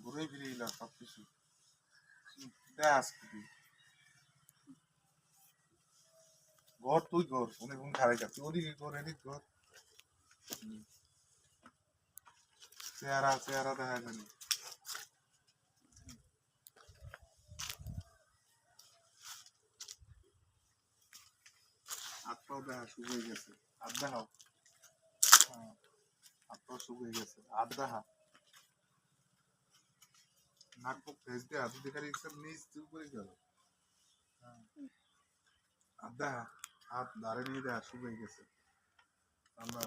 ঘুরে ফিরে এলাম সবকিছু দেখ ঘর তুই ঘর অনেক খারাই যাচ্ছে ওদিকে ঘর এদিক ঘর চেহারা চেহারা দেখা জানি হাত পাও দেখা শুরু হয়ে গেছে হাত দেখাও হাত পাও শুরু হয়ে গেছে হাত দেখা নাক মুখ ফেস দিয়ে হাত দেখার ইচ্ছা নিচ উপরে গেল হাত দেখা হাত ধারে নিয়ে দেখা শুরু হয়ে গেছে আমরা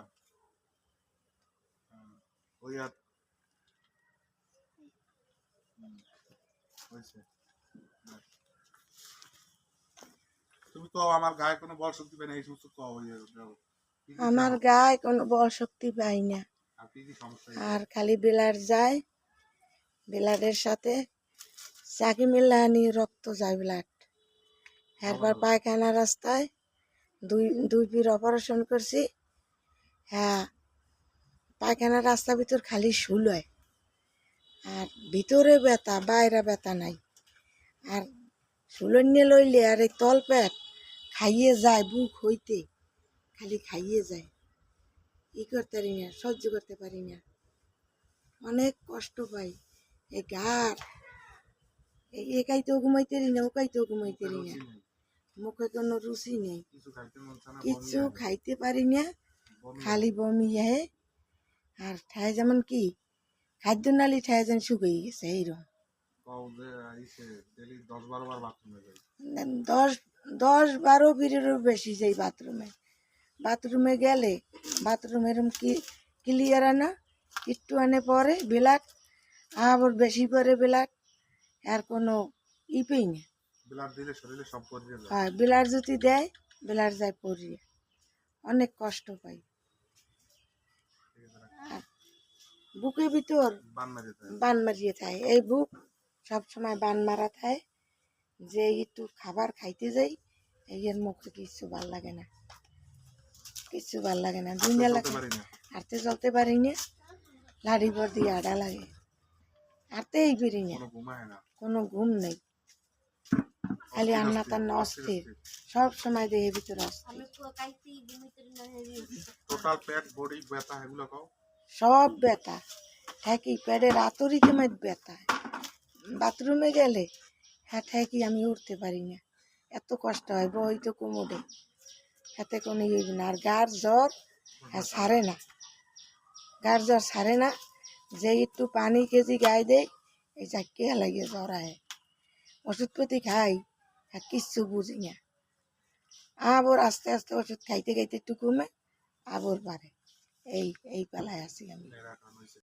ওই হাত হয়েছে তুমি তো আমার গায়ে কোনো বল শক্তি পাই না এই সমস্ত তো আমার গায়ে কোনো বল শক্তি পাই না আর কি কি সমস্যা আর খালি ব্লাড যায় ব্লাডের সাথে চাকি মিলানি রক্ত যায় ব্লাড এরপর পায়খানা রাস্তায় দুই পীর অপারেশন করছি হ্যাঁ পায়খানা রাস্তার ভিতর খালি শুল হয় আর ভিতরে ব্যথা বাইরে ব্যথা নাই আর শুলন্য লইলে আর এই তল পেট খাইয়ে যায় বুক হইতে খালি খাইয়ে যায় করতে পারি না সহ্য করতে পারি না অনেক কষ্ট পাই এই গার একাইতেও ঘুমাইতে পারি না ওকাইতেও ঘুমাইতে পারি না মুখে কোনো রুচি নেই কিছু খাইতে পারি না খালি বমি হয় আর ঠায় যেমন কি খাদ্য নালি ঠায় যেন শুকিয়ে গেছে এইরকম 10-12 বিরেরও বেশি যাই বাথরুমে গেলে বাথরুমের কি ক্লিয়ার আনা একটু আনে পরে ব্লাড আবার বেশি পরে ব্লাড আর কোনো পেই না ব্লাড যদি দেয় ব্লাড যায় পরিয়ে অনেক কষ্ট পাই বুকের ভিতর বান মারিয়ে থাকে এই বুক সবসময় বান মারা থাকে যে একটু খাবার খাইতে যাই এর মুখে কিছু ভাল লাগে না কিছু ভাল লাগে না দুনিয়া লাগে হাঁটতে চলতে পারি না লাড়ি পর দিয়ে আড়া লাগে হাঁটতেই পারি না কোনো ঘুম নেই খালি আন্না তান্না অস্থির সব সময় দেহের ভিতরে অস্থির সব ব্যথা ঠেকি পেটের আতরিতে মাঝ ব্যথা বাথরুমে গেলে হ্যাঁ ঠেকি আমি উঠতে পারি না এত কষ্ট হয় বই তো কোমরে হাতে কোনো ইয়ে না আর গার জ্বর হ্যাঁ ছাড়ে না গার জ্বর ছাড়ে না যে একটু পানি কেজি গায়ে দেয় এই চাকরি লাগিয়ে জ্বর আয় ওষুধপাতি খাই আর কিচ্ছু বুঝি না আবার আস্তে আস্তে ওষুধ খাইতে খাইতে একটু কমে আবার বাড়ে এই পালায় আছি আমি